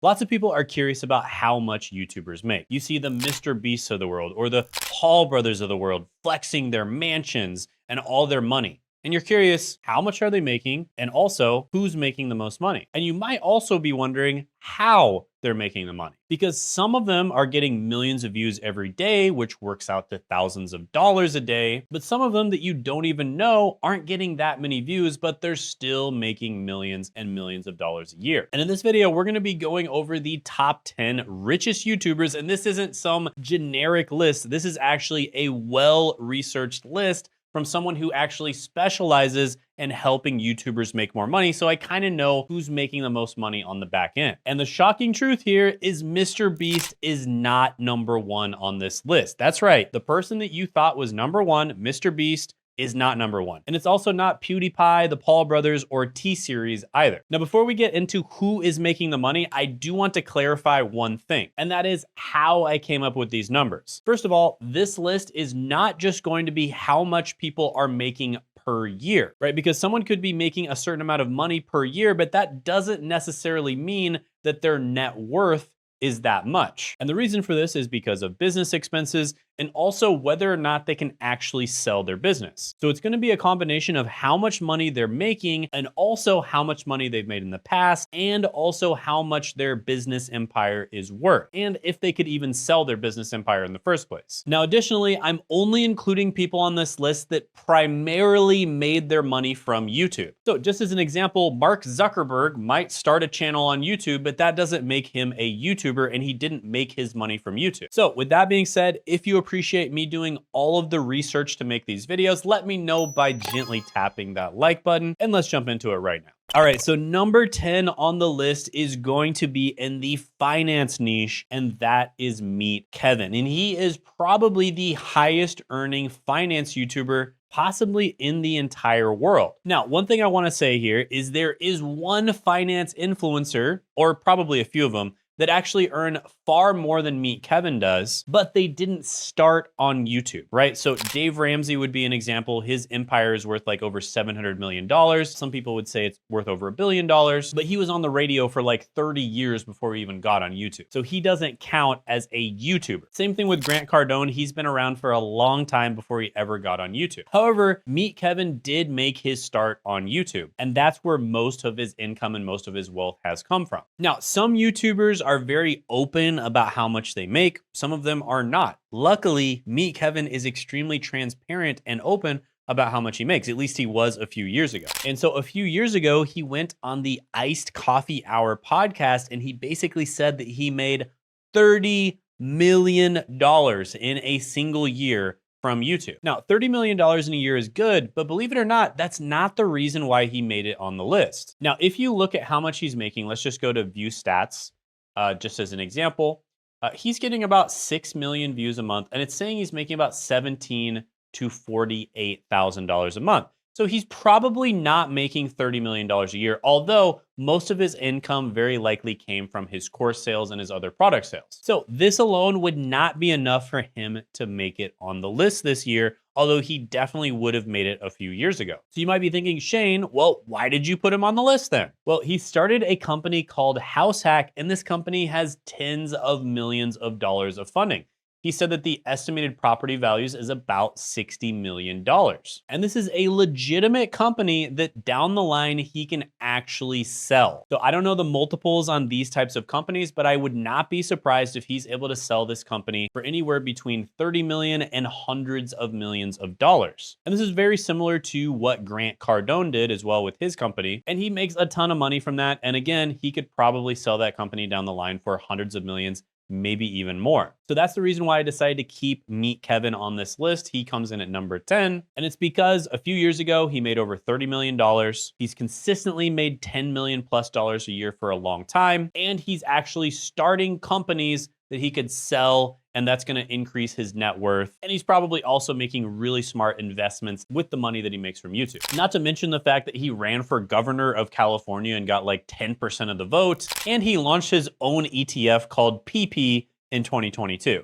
Lots of people are curious about how much YouTubers make. You see the Mr. Beasts of the world or the Paul brothers of the world flexing their mansions and all their money. And you're curious, how much are they making? And also, who's making the most money? And you might also be wondering how they're making the money, because some of them are getting millions of views every day, which works out to thousands of dollars a day. But some of them that you don't even know aren't getting that many views, but they're still making millions and millions of dollars a year. And in this video, we're gonna be going over the top 10 richest YouTubers. And this isn't some generic list. This is actually a well-researched list from someone who actually specializes in helping YouTubers make more money. So I kind of know who's making the most money on the back end. And the shocking truth here is Mr. Beast is not number one on this list. That's right. The person that you thought was number one, Mr. Beast, is not number one. And it's also not PewDiePie, the Paul brothers, or T-Series either. Now, before we get into who is making the money, I do want to clarify one thing, and that is how I came up with these numbers. First of all, this list is not just going to be how much people are making per year, right? Because someone could be making a certain amount of money per year, but that doesn't necessarily mean that their net worth is that much. And the reason for this is because of business expenses and also whether or not they can actually sell their business. So it's gonna be a combination of how much money they're making and also how much money they've made in the past and also how much their business empire is worth and if they could even sell their business empire in the first place. Now, additionally, I'm only including people on this list that primarily made their money from YouTube. So just as an example, Mark Zuckerberg might start a channel on YouTube, but that doesn't make him a YouTuber and he didn't make his money from YouTube. So with that being said, if you appreciate me doing all of the research to make these videos, let me know by gently tapping that like button, and let's jump into it right now. All right, so number 10 on the list is going to be in the finance niche, and that is Meet Kevin. And he is probably the highest earning finance YouTuber possibly in the entire world. Now, one thing I wanna say here is there is one finance influencer, or probably a few of them, that actually earn far more than Meet Kevin does, but they didn't start on YouTube, right? So Dave Ramsey would be an example. His empire is worth like over $700 million. Some people would say it's worth over $1 billion, but he was on the radio for like 30 years before he even got on YouTube. So he doesn't count as a YouTuber. Same thing with Grant Cardone. He's been around for a long time before he ever got on YouTube. However, Meet Kevin did make his start on YouTube, and that's where most of his income and most of his wealth has come from. Now, some YouTubers are very open about how much they make. Some of them are not. Luckily, Meet Kevin is extremely transparent and open about how much he makes. At least he was a few years ago. And so a few years ago, he went on the Iced Coffee Hour podcast and he basically said that he made $30 million in a single year from YouTube. Now, $30 million in a year is good, but believe it or not, that's not the reason why he made it on the list. Now, if you look at how much he's making, let's just go to view stats. Just as an example, he's getting about 6 million views a month, and it's saying he's making about $17,000 to $48,000 a month. So he's probably not making $30 million a year, although most of his income very likely came from his course sales and his other product sales. So this alone would not be enough for him to make it on the list this year, although he definitely would have made it a few years ago. So you might be thinking, Shane, well, why did you put him on the list then? Well, he started a company called House Hack, and this company has tens of millions of dollars of funding. He said that the estimated property values is about $60 million. And this is a legitimate company that down the line, he can actually sell. So I don't know the multiples on these types of companies, but I would not be surprised if he's able to sell this company for anywhere between 30 million and hundreds of millions of dollars. And this is very similar to what Grant Cardone did as well with his company. And he makes a ton of money from that. And again, he could probably sell that company down the line for hundreds of millions, maybe even more. So that's the reason why I decided to keep Meet Kevin on this list. He comes in at number 10, and it's because a few years ago, he made over $30 million. He's consistently made $10 million plus a year for a long time, and he's actually starting companies that he could sell, and that's gonna increase his net worth. And he's probably also making really smart investments with the money that he makes from YouTube. Not to mention the fact that he ran for governor of California and got like 10% of the vote, and he launched his own ETF called PP in 2022.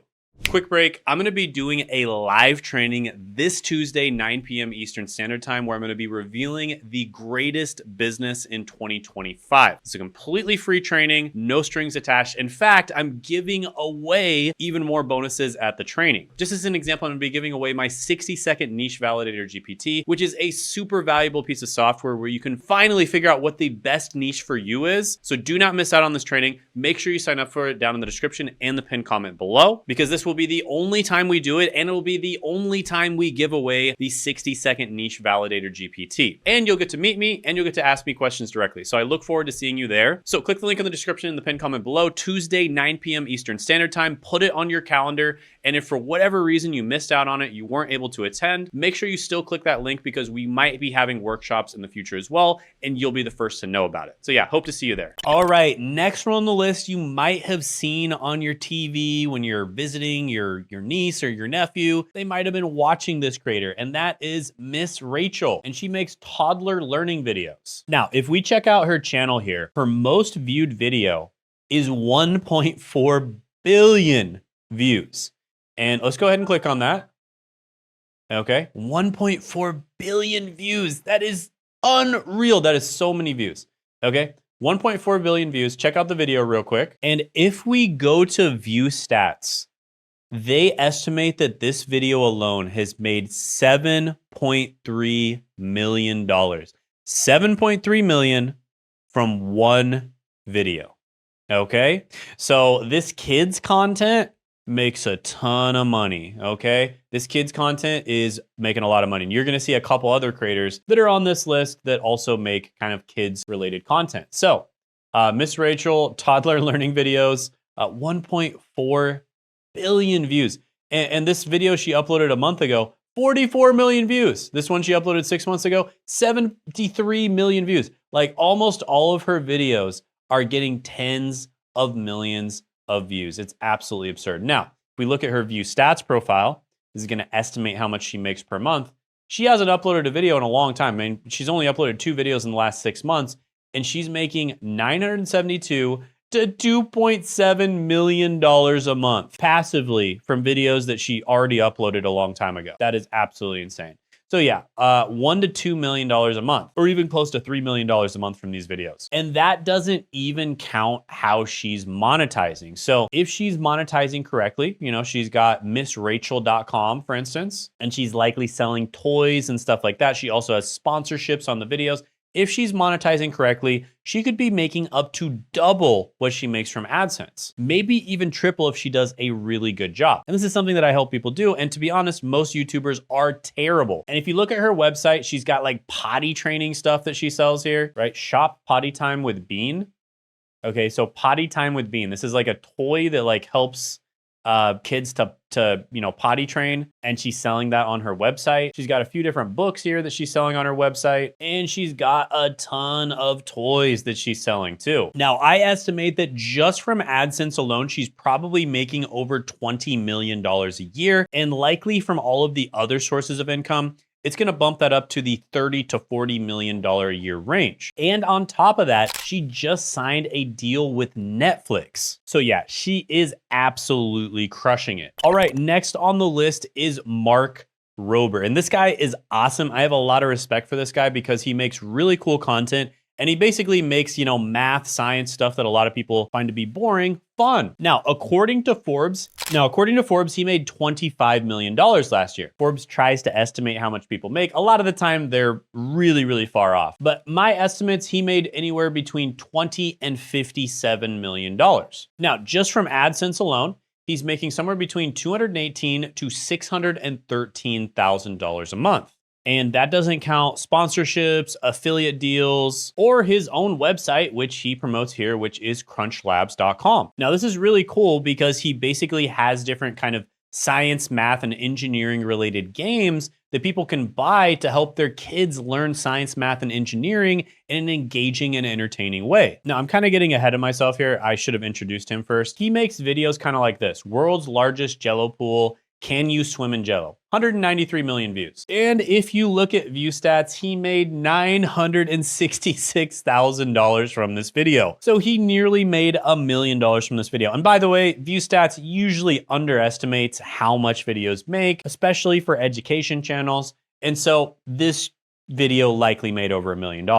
Quick break. I'm going to be doing a live training this Tuesday, 9 p.m. Eastern Standard Time, where I'm going to be revealing the greatest business in 2025. It's a completely free training, no strings attached. In fact, I'm giving away even more bonuses at the training. Just as an example, I'm going to be giving away my 60-second niche validator GPT, which is a super valuable piece of software where you can finally figure out what the best niche for you is. So do not miss out on this training. Make sure you sign up for it down in the description and the pinned comment below, because this will be the only time we do it, and it will be the only time we give away the 60-second niche validator GPT. And you'll get to meet me, and you'll get to ask me questions directly. So I look forward to seeing you there. So click the link in the description and the pinned comment below, Tuesday, 9 p.m. Eastern Standard Time. Put it on your calendar. And if for whatever reason you missed out on it, you weren't able to attend, make sure you still click that link, because we might be having workshops in the future as well, and you'll be the first to know about it. So yeah, hope to see you there. All right, next one on the list you might have seen on your TV when you're visiting your niece or your nephew. They might have been watching this creator, and that is Miss Rachel, and she makes toddler learning videos. Now, if we check out her channel here, her most viewed video is 1.4 billion views. And let's go ahead and click on that. Okay, 1.4 billion views. That is unreal. That is so many views. Okay, 1.4 billion views. Check out the video real quick. And if we go to view stats, they estimate that this video alone has made $7.3 million. 7.3 million from one video. Okay, so this kid's content makes a ton of money, okay? This kid's content is making a lot of money. And you're gonna see a couple other creators that are on this list that also make kind of kids-related content. So, Miss Rachel, toddler learning videos, 1.4 billion views. And this video she uploaded a month ago, 44 million views. This one she uploaded 6 months ago, 73 million views. Like almost all of her videos are getting tens of millions of views. It's absolutely absurd. Now, if we look at her view stats profile, this is gonna estimate how much she makes per month. She hasn't uploaded a video in a long time. I mean, she's only uploaded 2 videos in the last 6 months, and she's making $972 to $2.7 million a month passively from videos that she already uploaded a long time ago. That is absolutely insane. So yeah, $1 to $2 million a month, or even close to $3 million a month from these videos. And that doesn't even count how she's monetizing. So if she's monetizing correctly, you know, she's got missrachel.com, for instance, and she's likely selling toys and stuff like that. She also has sponsorships on the videos. If she's monetizing correctly, she could be making up to double what she makes from AdSense. Maybe even triple if she does a really good job. And this is something that I help people do. And to be honest, most YouTubers are terrible. And if you look at her website, she's got like potty training stuff that she sells here, right? Shop Potty Time with Bean. Okay, so Potty Time with Bean. This is like a toy that like helps kids to you know, potty train, and she's selling that on her website. She's got a few different books here that she's selling on her website, and she's got a ton of toys that she's selling too. Now, I estimate that just from AdSense alone, she's probably making over $20 million a year, and likely from all of the other sources of income, it's gonna bump that up to the $30 to $40 million a year range. And on top of that, she just signed a deal with Netflix. So yeah, she is absolutely crushing it. All right, next on the list is Mark Rober. And this guy is awesome. I have a lot of respect for this guy because he makes really cool content. And he basically makes, you know, math, science stuff that a lot of people find to be boring, fun. Now, according to Forbes, he made $25 million last year. Forbes tries to estimate how much people make. A lot of the time, they're really, really far off. But my estimates, he made anywhere between $20 and $57 million. Now, just from AdSense alone, he's making somewhere between $218,000 to $613,000 a month. And that doesn't count sponsorships, affiliate deals, or his own website, which he promotes here, which is crunchlabs.com. Now, this is really cool because he basically has different kind of science, math, and engineering related games that people can buy to help their kids learn science, math, and engineering in an engaging and entertaining way. Now, I'm kind of getting ahead of myself here. I should have introduced him first. He makes videos kind of like this: world's largest Jello pool, Can You Swim in Jello? 193 million views. And if you look at view stats, he made $966,000 from this video. So he nearly made $1 million from this video. And by the way, view stats usually underestimates how much videos make, especially for education channels. And so this video likely made over $1 million.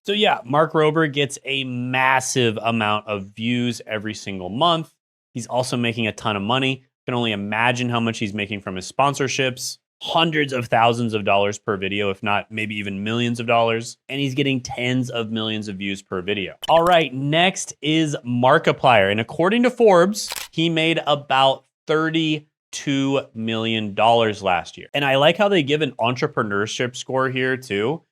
So yeah, Mark Rober gets a massive amount of views every single month. He's also making a ton of money. Can only imagine how much he's making from his sponsorships. Hundreds of thousands of dollars per video, if not maybe even millions of dollars. And he's getting tens of millions of views per video. All right, next is Markiplier. And according to Forbes, he made about $32 million last year. And I like how they give an entrepreneurship score here too.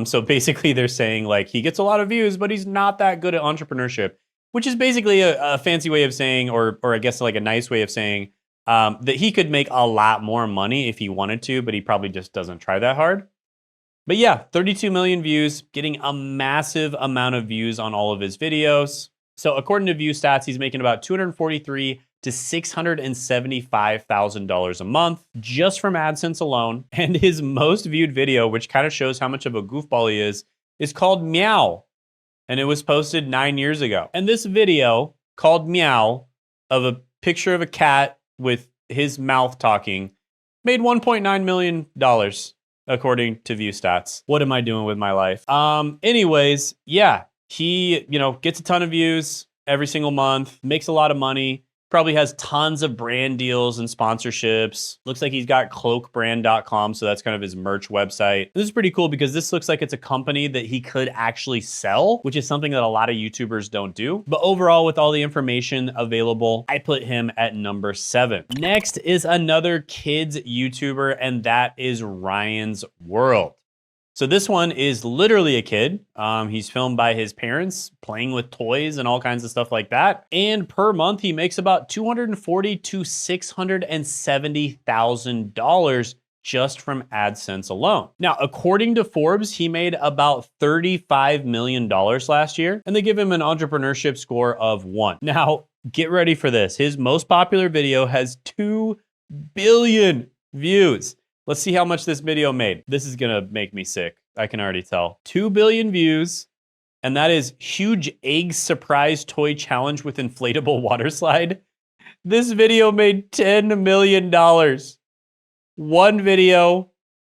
So basically they're saying like he gets a lot of views, but he's not that good at entrepreneurship, which is basically a fancy way of saying, or I guess like a nice way of saying, that he could make a lot more money if he wanted to, but he probably just doesn't try that hard. But yeah, 32 million views, getting a massive amount of views on all of his videos. So according to View Stats, he's making about $243,000 to $675,000 a month just from AdSense alone. And his most viewed video, which kind of shows how much of a goofball he is called Meow. And it was posted 9 years ago. And this video called Meow of a picture of a cat with his mouth talking made $1.9 million according to View Stats. What am I doing with my life? Anyways, yeah, he, gets a ton of views every single month, makes a lot of money, probably has tons of brand deals and sponsorships. Looks like he's got cloakbrand.com, so that's kind of his merch website. This is pretty cool because this looks like it's a company that he could actually sell, which is something that a lot of YouTubers don't do. But overall, with all the information available, I put him at number 7. Next is another kids YouTuber, and that is Ryan's World. So this one is literally a kid. He's filmed by his parents playing with toys and all kinds of stuff like that. And per month, he makes about $240,000 to $670,000 just from AdSense alone. Now, according to Forbes, he made about $35 million last year, and they give him an entrepreneurship score of 1. Now, get ready for this. His most popular video has 2 billion views. Let's see how much this video made. This is gonna make me sick. I can already tell. 2 billion views, and that is huge egg surprise toy challenge with inflatable water slide. This video made $10 million. One video,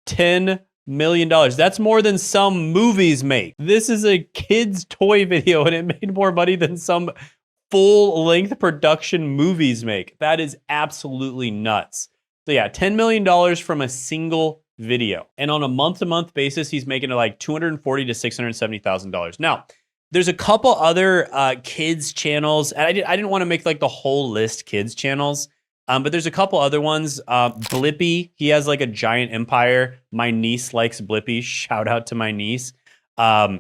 $10 million. That's more than some movies make. This is a kid's toy video, and it made more money than some full-length production movies make. That is absolutely nuts. So yeah, $10 million from a single video. And on a month-to-month basis, he's making like $240,000 to $670,000. Now, there's a couple other kids channels, and I didn't want to make like the whole list kids channels, but there's a couple other ones. Blippi, he has like a giant empire. My niece likes Blippi. Shout out to my niece. Yeah,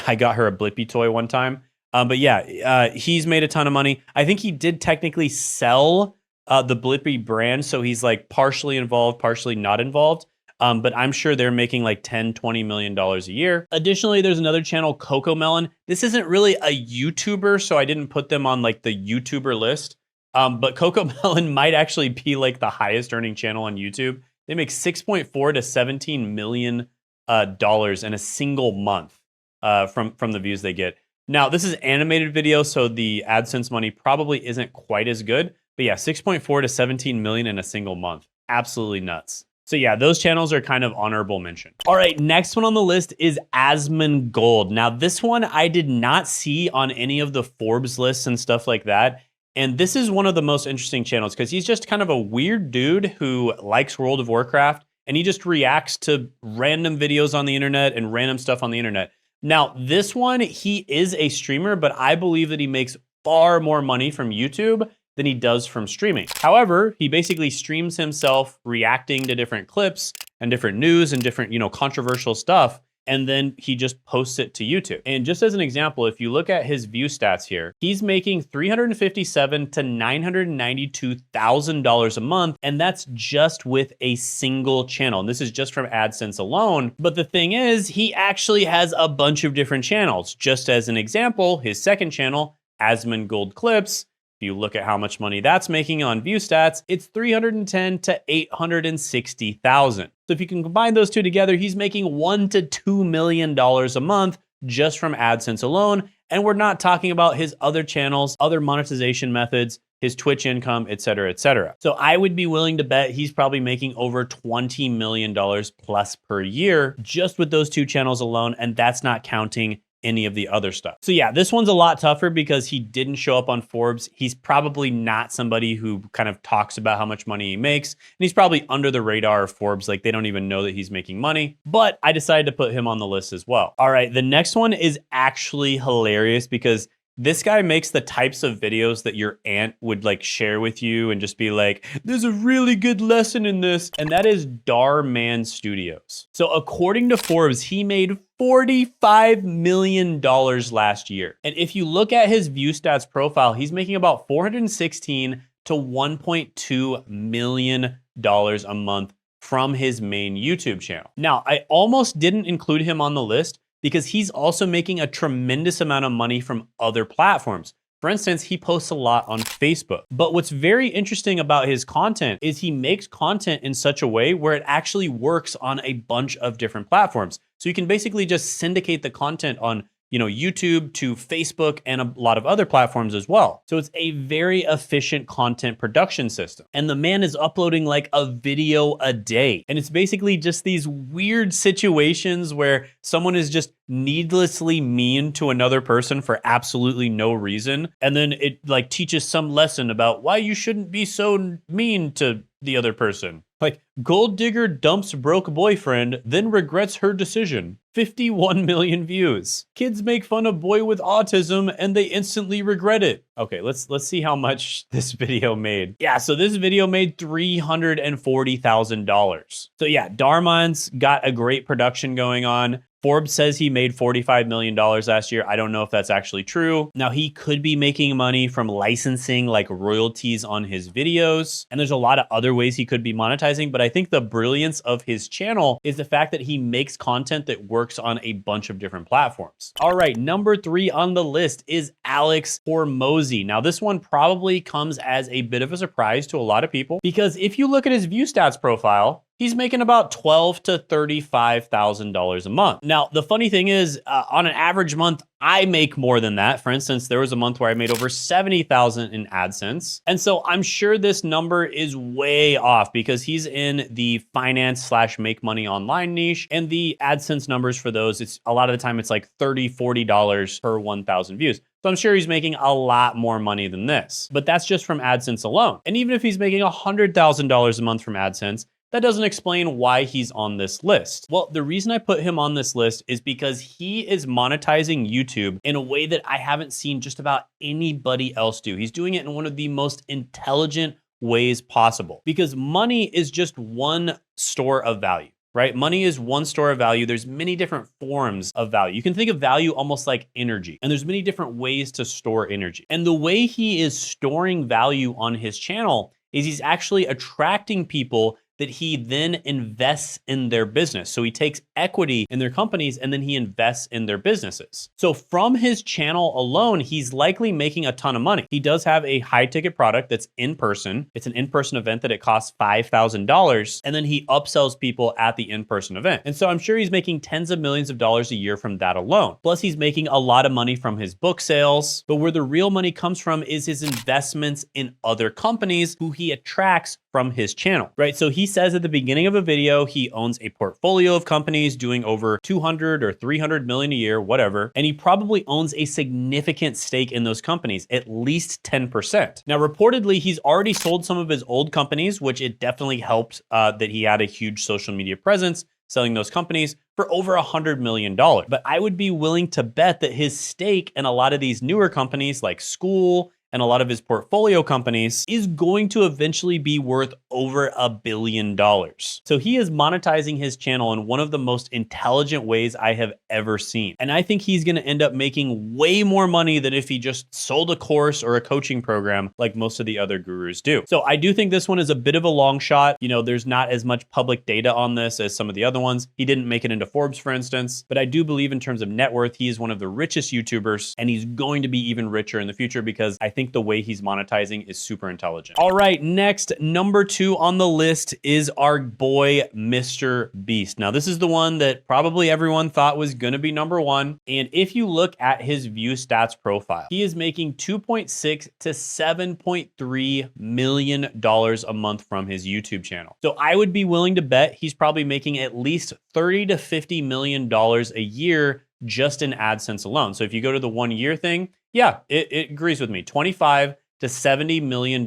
I got her a Blippi toy one time. But yeah, he's made a ton of money. I think he did technically sell the Blippi brand, so he's like partially involved, partially not involved. But I'm sure they're making like $10, $20 million a year. Additionally, there's another channel, Coco Melon. This isn't really a YouTuber, so I didn't put them on like the YouTuber list. But Coco Melon might actually be like the highest earning channel on YouTube. They make $6.4 to $17 million in a single month from the views they get. Now, this is animated video, so the AdSense money probably isn't quite as good. But yeah, 6.4 to 17 million in a single month. Absolutely nuts. So yeah, those channels are kind of honorable mention. All right, next one on the list is Asmongold. Now this one I did not see on any of the Forbes lists and stuff like that. And this is one of the most interesting channels because he's just kind of a weird dude who likes World of Warcraft, and he just reacts to random videos on the internet and random stuff on the internet. Now this one, he is a streamer, but I believe that he makes far more money from YouTube than he does from streaming. However, he basically streams himself reacting to different clips and different news and different, controversial stuff. And then he just posts it to YouTube. And just as an example, if you look at his view stats here, he's making $357,000 to $992,000 a month. And that's just with a single channel. And this is just from AdSense alone. But the thing is, he actually has a bunch of different channels. Just as an example, his second channel, Asmongold Clips, If you look at how much money that's making on view stats, it's 310 to 860,000. So if you can combine those two together, he's making $1 to $2 million a month just from AdSense alone. And we're not talking about his other channels, other monetization methods, his Twitch income, et cetera, et cetera. So I would be willing to bet he's probably making over $20 million plus per year just with those two channels alone. And that's not counting any of the other stuff. So yeah, this one's a lot tougher because he didn't show up on Forbes. He's probably not somebody who kind of talks about how much money he makes. And he's probably under the radar of Forbes. Like they don't even know that he's making money, but I decided to put him on the list as well. All right, the next one is actually hilarious because this guy makes the types of videos that your aunt would like share with you and just be like, there's a really good lesson in this. And that is Darman Studios. So according to Forbes, he made $45 million last year. And if you look at his view stats profile, he's making about $416 to $1.2 million a month from his main YouTube channel. Now, I almost didn't include him on the list because he's also making a tremendous amount of money from other platforms. For instance, he posts a lot on Facebook. But what's very interesting about his content is he makes content in such a way where it actually works on a bunch of different platforms. So you can basically just syndicate the content on YouTube to Facebook and a lot of other platforms as well. So it's a very efficient content production system. And the man is uploading like a video a day. And it's basically just these weird situations where someone is just needlessly mean to another person for absolutely no reason. And then it like teaches some lesson about why you shouldn't be so mean to the other person. Like, gold digger dumps broke boyfriend, then regrets her decision. 51 million views. Kids make fun of boy with autism and they instantly regret it. Okay, let's see how much this video made. Yeah, so this video made $340,000. So yeah, Darman's got a great production going on. Forbes says he made $45 million last year. I don't know if that's actually true. Now, he could be making money from licensing like royalties on his videos. And there's a lot of other ways he could be monetizing. But I think the brilliance of his channel is the fact that he makes content that works on a bunch of different platforms. All right, number 3 on the list is Alex Hormozi. Now, this one probably comes as a bit of a surprise to a lot of people because if you look at his view stats profile, he's making about $12,000 to $35,000 a month. Now, the funny thing is, on an average month, I make more than that. For instance, there was a month where I made over $70,000 in AdSense. And so I'm sure this number is way off because he's in the finance / make money online niche. And the AdSense numbers for those, it's a lot of the time it's like $30, $40 per 1,000 views. So I'm sure he's making a lot more money than this, but that's just from AdSense alone. And even if he's making $100,000 a month from AdSense, that doesn't explain why he's on this list. Well, the reason I put him on this list is because he is monetizing YouTube in a way that I haven't seen just about anybody else do. He's doing it in one of the most intelligent ways possible because money is just one store of value, right? Money is one store of value. There's many different forms of value. You can think of value almost like energy, and there's many different ways to store energy. And the way he is storing value on his channel is he's actually attracting people that he then invests in their business. So he takes equity in their companies and then he invests in their businesses. So from his channel alone, he's likely making a ton of money. He does have a high ticket product that's in person. It's an in-person event that it costs $5,000. And then he upsells people at the in-person event. And so I'm sure he's making tens of millions of dollars a year from that alone. Plus he's making a lot of money from his book sales. But where the real money comes from is his investments in other companies who he attracts from his channel, right? So he says at the beginning of a video, he owns a portfolio of companies doing over 200 or 300 million a year, whatever. And he probably owns a significant stake in those companies, at least 10%. Now, reportedly, he's already sold some of his old companies, which it definitely helped that he had a huge social media presence, selling those companies for over $100 million. But I would be willing to bet that his stake in a lot of these newer companies like School and a lot of his portfolio companies is going to eventually be worth over $1 billion. So he is monetizing his channel in one of the most intelligent ways I have ever seen. And I think he's gonna end up making way more money than if he just sold a course or a coaching program like most of the other gurus do. So I do think this one is a bit of a long shot. You know, there's not as much public data on this as some of the other ones. He didn't make it into Forbes, for instance, but I do believe in terms of net worth, he is one of the richest YouTubers, and he's going to be even richer in the future because I think the way he's monetizing is super intelligent. All right, next, number 2 on the list is our boy, Mr. Beast. Now, this is the one that probably everyone thought was gonna be number 1. And if you look at his view stats profile, he is making $2.6 to $7.3 million a month from his YouTube channel. So I would be willing to bet he's probably making at least $30 to $50 million a year just in AdSense alone. So if you go to the 1 year thing, yeah, it agrees with me. $25 to $70 million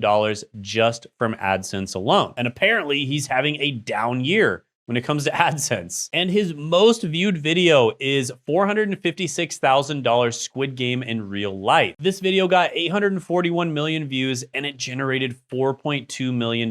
just from AdSense alone. And apparently he's having a down year when it comes to AdSense. And his most viewed video is $456,000 Squid Game in real life. This video got 841 million views and it generated $4.2 million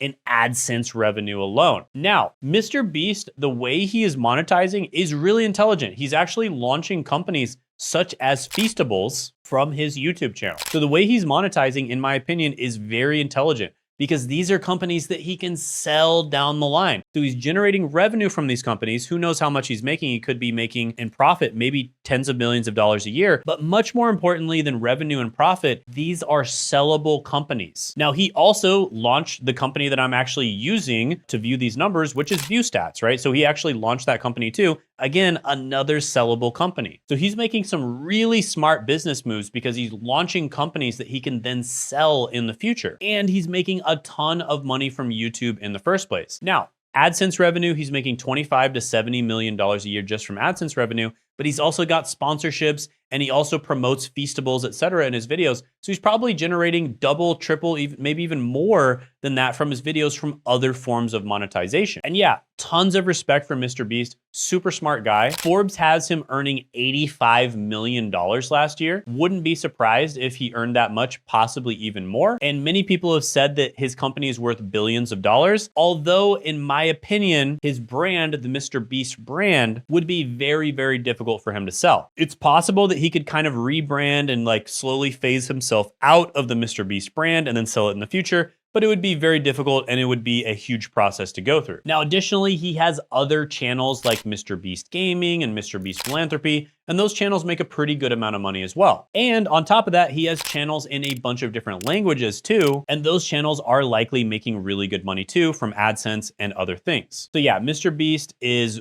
in AdSense revenue alone. Now, Mr. Beast, the way he is monetizing is really intelligent. He's actually launching companies such as Feastables from his YouTube channel. So the way he's monetizing, in my opinion, is very intelligent, because these are companies that he can sell down the line. So he's generating revenue from these companies. Who knows how much he's making? He could be making in profit, maybe tens of millions of dollars a year. But much more importantly than revenue and profit, these are sellable companies. Now, he also launched the company that I'm actually using to view these numbers, which is ViewStats, right? So he actually launched that company too. Again, another sellable company. So he's making some really smart business moves because he's launching companies that he can then sell in the future. And he's making a ton of money from YouTube in the first place. Now, AdSense revenue, he's making $25 to $70 million a year just from AdSense revenue, but he's also got sponsorships and he also promotes Feastables, etc. in his videos. So he's probably generating double, triple, maybe even more than that from his videos from other forms of monetization. And yeah, tons of respect for Mr. Beast, super smart guy. Forbes has him earning $85 million last year. Wouldn't be surprised if he earned that much, possibly even more. And many people have said that his company is worth billions of dollars. Although in my opinion, his brand, the Mr. Beast brand, would be very, very difficult for him to sell. It's possible that he could kind of rebrand and like slowly phase himself out of the Mr. Beast brand and then sell it in the future, but it would be very difficult and it would be a huge process to go through. Now, additionally, he has other channels like Mr. Beast Gaming and Mr. Beast Philanthropy, and those channels make a pretty good amount of money as well. And on top of that, he has channels in a bunch of different languages too, and those channels are likely making really good money too from AdSense and other things. So yeah, Mr. Beast is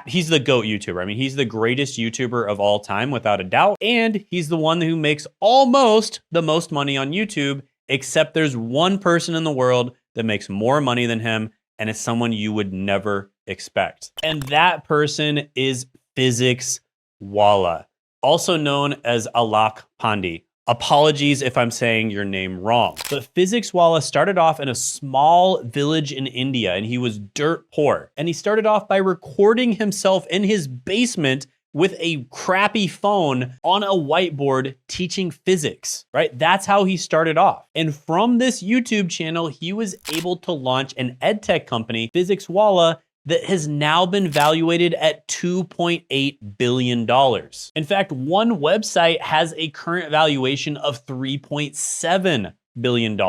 he's the GOAT YouTuber. I mean, he's the greatest YouTuber of all time without a doubt. And he's the one who makes almost the most money on YouTube, except there's one person in the world that makes more money than him, and it's someone you would never expect. And that person is Physics Walla, also known as Alak Pandey. Apologies if I'm saying your name wrong. But Physics Walla started off in a small village in India and he was dirt poor. And he started off by recording himself in his basement with a crappy phone on a whiteboard teaching physics, right? That's how he started off. And from this YouTube channel, he was able to launch an edtech company, Physics Walla, that has now been valuated at $2.8 billion. In fact, one website has a current valuation of $3.7 billion,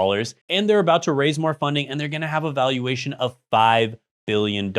and they're about to raise more funding, and they're gonna have a valuation of $5 billion.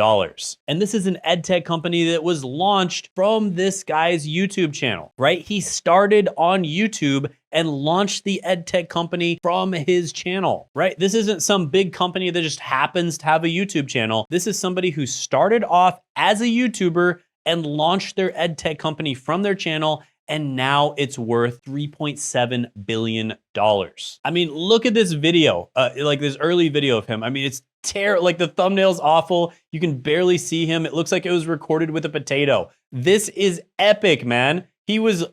And this is an edtech company that was launched from this guy's YouTube channel, right? He started on YouTube and launched the edtech company from his channel, right? This isn't some big company that just happens to have a YouTube channel. This is somebody who started off as a YouTuber and launched their edtech company from their channel, and now it's worth $3.7 billion. I mean, look at this video, like this early video of him. I mean, it's terrible. Like the thumbnail's awful. You can barely see him. It looks like it was recorded with a potato. This is epic, man. He was,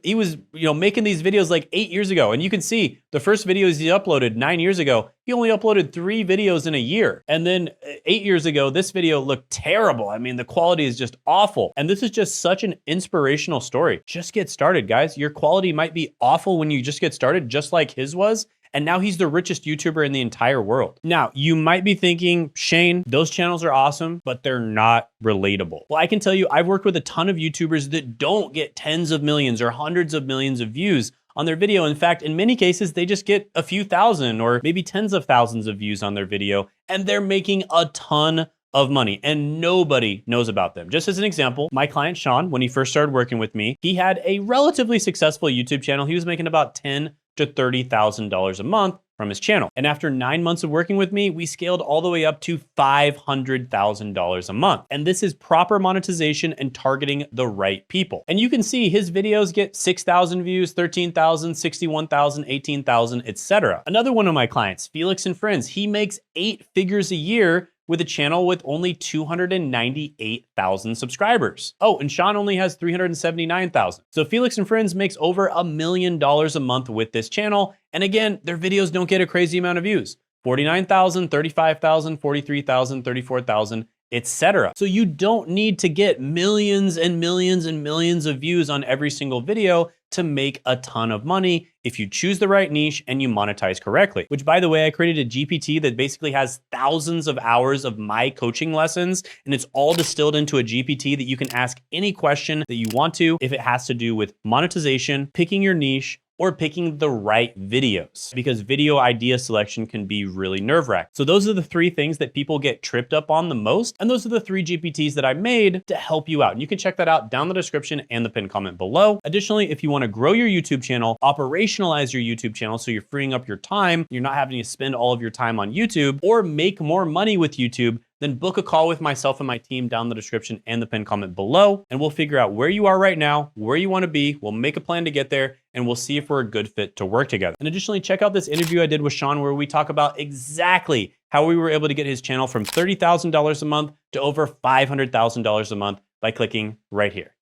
making these videos like 8 years ago. And you can see the first videos he uploaded 9 years ago, he only uploaded 3 videos in a year. And then 8 years ago, this video looked terrible. I mean, the quality is just awful. And this is just such an inspirational story. Just get started, guys. Your quality might be awful when you just get started, just like his was. And now he's the richest YouTuber in the entire world. Now, you might be thinking, Shane, those channels are awesome, but they're not relatable. Well, I can tell you, I've worked with a ton of YouTubers that don't get tens of millions or hundreds of millions of views on their video. In fact, in many cases, they just get a few thousand or maybe tens of thousands of views on their video, and they're making a ton of money and nobody knows about them. Just as an example, my client Sean, when he first started working with me, he had a relatively successful YouTube channel. He was making about $10,000 to $30,000 a month from his channel. And after 9 months of working with me, we scaled all the way up to $500,000 a month. And this is proper monetization and targeting the right people. And you can see his videos get 6,000 views, 13,000, 61,000, 18,000, etc. Another one of my clients, Felix and Friends, he makes 8 figures a year with a channel with only 298,000 subscribers. Oh, and Sean only has 379,000. So Felix and Friends makes over $1 million a month with this channel. And again, their videos don't get a crazy amount of views. 49,000, 35,000, 43,000, 34,000, etc. So you don't need to get millions and millions and millions of views on every single video to make a ton of money if you choose the right niche and you monetize correctly. Which, by the way, I created a GPT that basically has thousands of hours of my coaching lessons, and it's all distilled into a GPT that you can ask any question that you want to if it has to do with monetization, picking your niche, or picking the right videos, because video idea selection can be really nerve-wracking. So those are the 3 things that people get tripped up on the most. And those are the 3 GPTs that I made to help you out. And you can check that out down in the description and the pinned comment below. Additionally, if you want to grow your YouTube channel, operationalize your YouTube channel so you're freeing up your time, you're not having to spend all of your time on YouTube, or make more money with YouTube, then book a call with myself and my team down in the description and the pinned comment below, and we'll figure out where you are right now, where you want to be, we'll make a plan to get there, and we'll see if we're a good fit to work together. And additionally, check out this interview I did with Sean where we talk about exactly how we were able to get his channel from $30,000 a month to over $500,000 a month by clicking right here.